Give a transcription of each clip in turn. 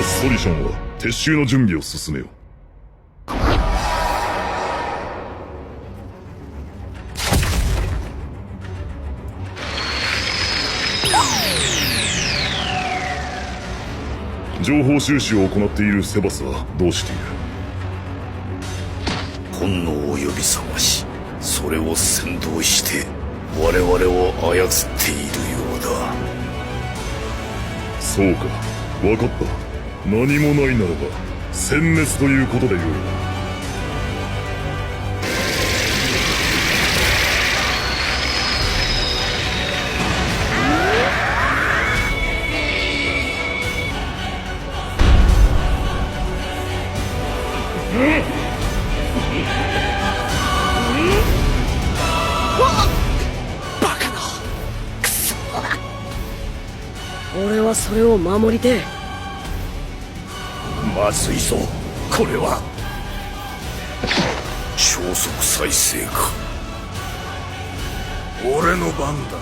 ソリシャンは撤収の準備を進めよう。情報収集を行っているセバスはどうしている？本能を呼び覚まし、それを先導して我々を操っているようだ。そうか、分かった。何もないならば殲滅ということでよい。俺はそれを守りてえ。まずいぞ、これは。超速再生か。俺の番だ。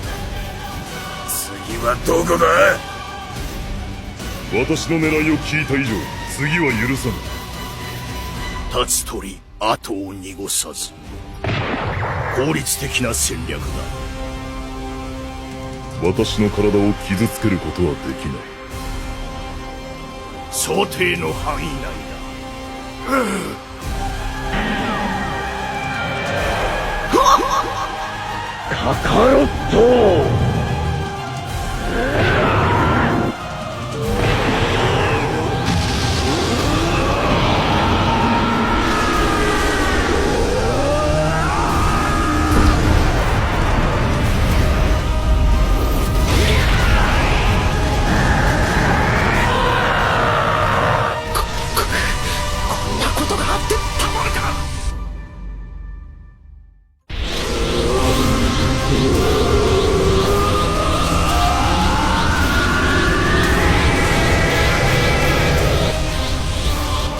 次はどこだ？私の狙いを聞いた以上、次は許さぬ。立つ鳥後を濁さず、効率的な戦略だ。私の体を傷つけることはできない。想定の範囲内だ。カカロット！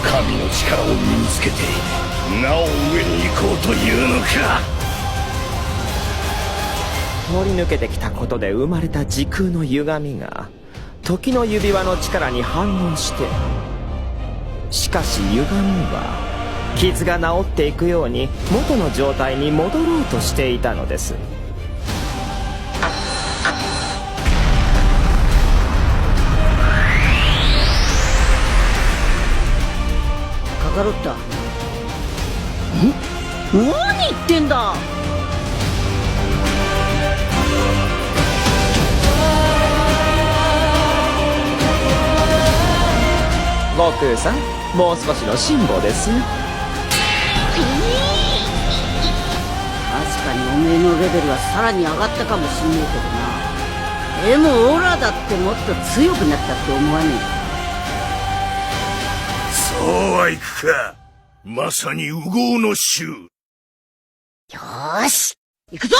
神の力を身につけてなお上に行こうというのか。通り抜けてきたことで生まれた時空の歪みが時の指輪の力に反応して、しかし歪みは傷が治っていくように元の状態に戻ろうとしていたのです。カカロッタ。何言ってんだ。悟空さん、もう少しの辛抱ですよ。確かにおめえのレベルはさらに上がったかもしんねえけどな。でもオラだってもっと強くなったって思わねえか。そうはいくか。まさに烏合の衆。よーし、行くぞ。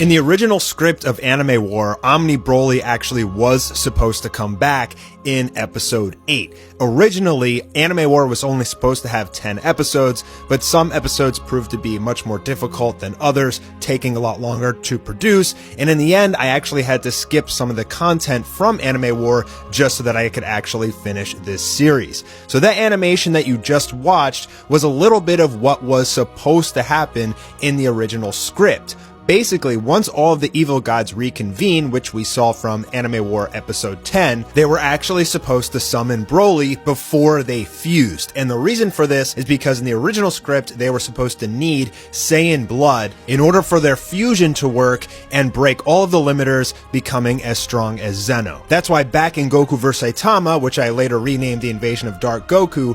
In the original script of Anime War, Omni Brolly actually was supposed to come back in episode 8. Originally, Anime War was only supposed to have 10 episodes, but some episodes proved to be much more difficult than others, taking a lot longer to produce, and in the end, I actually had to skip some of the content from Anime War just so that I could actually finish this series. So that animation that you just watched was a little bit of what was supposed to happen in the original script. Basically, once all of the evil gods reconvene, which we saw from Anime War episode 10, they were actually supposed to summon Brolly before they fused. And the reason for this is because in the original script, they were supposed to need Saiyan blood in order for their fusion to work and break all of the limiters, becoming as strong as Zeno. That's why back in Goku vs. Saitama, which I later renamed the Invasion of Dark Goku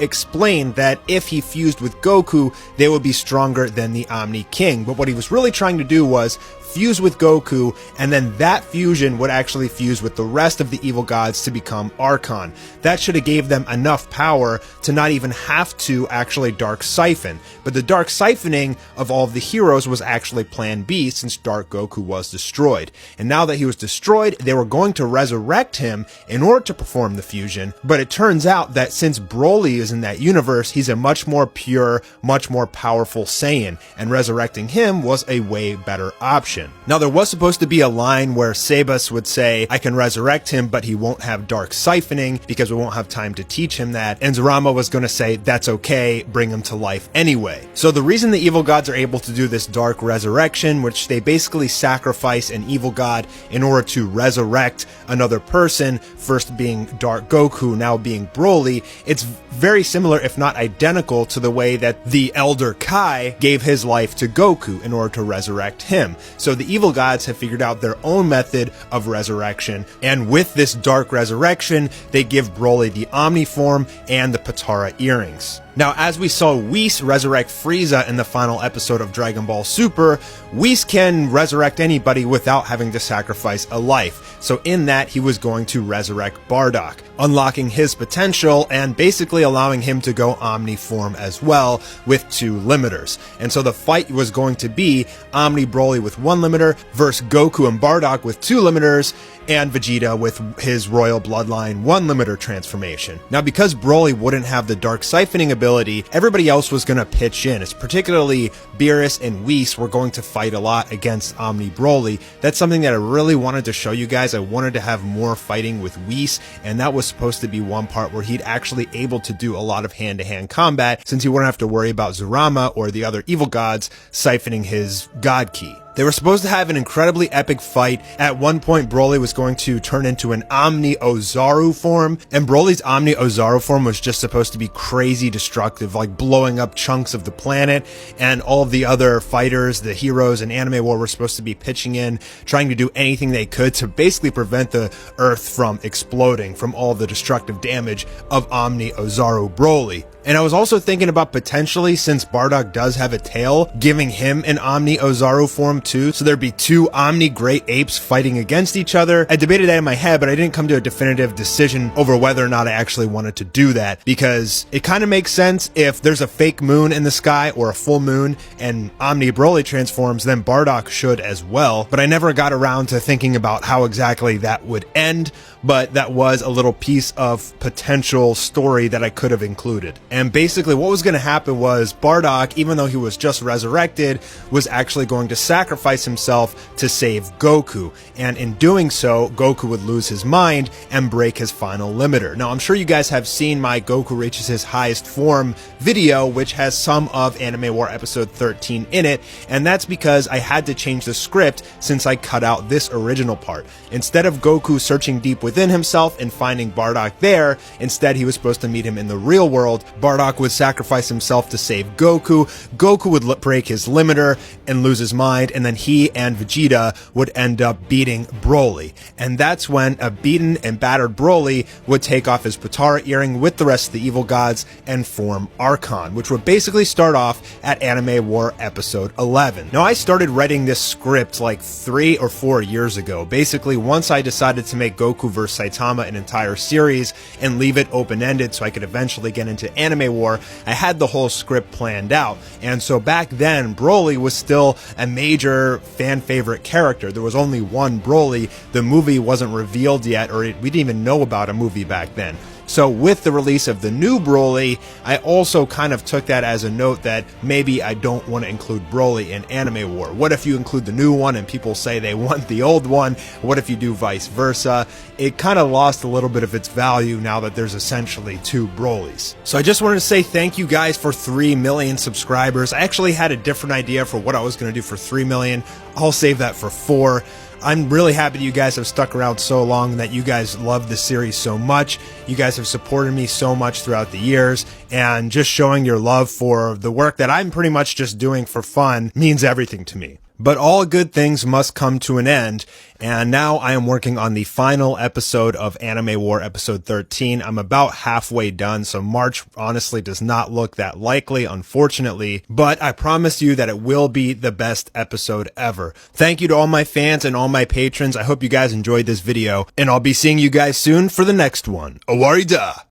explained that if he fused with Goku, they would be stronger than the Omni King. But what he was really trying to do was fuse with Goku, and then that fusion would actually fuse with the rest of the evil gods to become Archon. That should have gave them enough power to not even have to actually Dark Siphon. But the Dark Siphoning of all of the heroes was actually Plan B, since Dark Goku was destroyed. And now that he was destroyed, they were going to resurrect him in order to perform the fusion. But it turns out that since Brolly is in that universe, he's a much more pure, much more powerful Saiyan, and resurrecting him was a way better option. Now, there was supposed to be a line where Sebas would say, I can resurrect him, but he won't have Dark Siphoning because we won't have time to teach him that. And Zurama was going to say, that's okay, bring him to life anyway. So the reason the evil gods are able to do this dark resurrection, which they basically sacrifice an evil god in order to resurrect another person, first being Dark Goku, now being Brolly, it's very similar, if not identical, to the way that the Elder Kai gave his life to Goku in order to resurrect him. So the evil gods have figured out their own method of resurrection, and with this dark resurrection, they give Brolly the Omni form and the Patara earrings. Now, as we saw Whis resurrect Frieza in the final episode of Dragon Ball Super, Whis can resurrect anybody without having to sacrifice a life. So in that, he was going to resurrect Bardock, unlocking his potential and basically allowing him to go Omni form as well with 2 limiters. And so the fight was going to be Omni Broly with 1 limiter versus Goku and Bardock with 2 limiters, and Vegeta with his Royal Bloodline 1 limiter transformation. Now, because Broly wouldn't have the Dark Siphoning ability, everybody else was going to pitch in. It's particularly Beerus and Whis were going to fight a lot against Omni Broly. That's something that I really wanted to show you guys. I wanted to have more fighting with Whis, and that was supposed to be one part where he'd actually able to do a lot of hand-to-hand combat, since he wouldn't have to worry about Zurama or the other evil gods siphoning his God Ki. They were supposed to have an incredibly epic fight. At one point, Broly was going to turn into an Omni Ozaru form, and Broly's Omni Ozaru form was just supposed to be crazy destructive, like blowing up chunks of the planet, and all of the other fighters, the heroes in Anime War, were supposed to be pitching in, trying to do anything they could to basically prevent the Earth from exploding from all the destructive damage of Omni Ozaru Broly. And I was also thinking about potentially, since Bardock does have a tail, giving him an Omni Ozaru form too, so there'd be 2 Omni Great Apes fighting against each other. I debated that in my head, but I didn't come to a definitive decision over whether or not I actually wanted to do that, because it kind of makes sense if there's a fake moon in the sky or a full moon and Omni Broly transforms, then Bardock should as well. But I never got around to thinking about how exactly that would end, but that was a little piece of potential story that I could have included. And basically what was going to happen was Bardock, even though he was just resurrected, was actually going to sacrifice himself to save Goku. And in doing so, Goku would lose his mind and break his final limiter. Now, I'm sure you guys have seen my Goku reaches his highest form video, which has some of Anime War episode 13 in it. And that's because I had to change the script since I cut out this original part. Instead of Goku searching deep within himself and finding Bardock there, instead he was supposed to meet him in the real world. Bardock would sacrifice himself to save Goku. Goku would break his limiter and lose his mind, and then he and Vegeta would end up beating Brolly. And that's when a beaten and battered Brolly would take off his Patara earring with the rest of the evil gods and form Archon, which would basically start off at Anime War episode 11. Now, I started writing this script like 3 or 4 years ago. Basically, once I decided to make Goku vs. Saitama an entire series and leave it open-ended so I could eventually get into Anime War, I had the whole script planned out. And so back then, Brolly was still a major fan favorite character. There was only one Brolly. The movie wasn't revealed yet, or we didn't even know about a movie back then. So with the release of the new Brolly, I also kind of took that as a note that maybe I don't want to include Brolly in Anime War. What if you include the new one and people say they want the old one? What if you do vice versa? It kind of lost a little bit of its value now that there's essentially 2 Brollys. So I just wanted to say thank you guys for 3 million subscribers. I actually had a different idea for what I was going to do for 3 million. I'll save that for 4. I'm really happy that you guys have stuck around so long and that you guys love the series so much. You guys have supported me so much throughout the years, and just showing your love for the work that I'm pretty much just doing for fun means everything to me. But all good things must come to an end, and now I am working on the final episode of Anime War episode 13. I'm about halfway done, so March honestly does not look that likely, unfortunately, but I promise you that it will be the best episode ever. Thank you to all my fans and all my patrons. I hope you guys enjoyed this video, and I'll be seeing you guys soon for the next one. Awarida!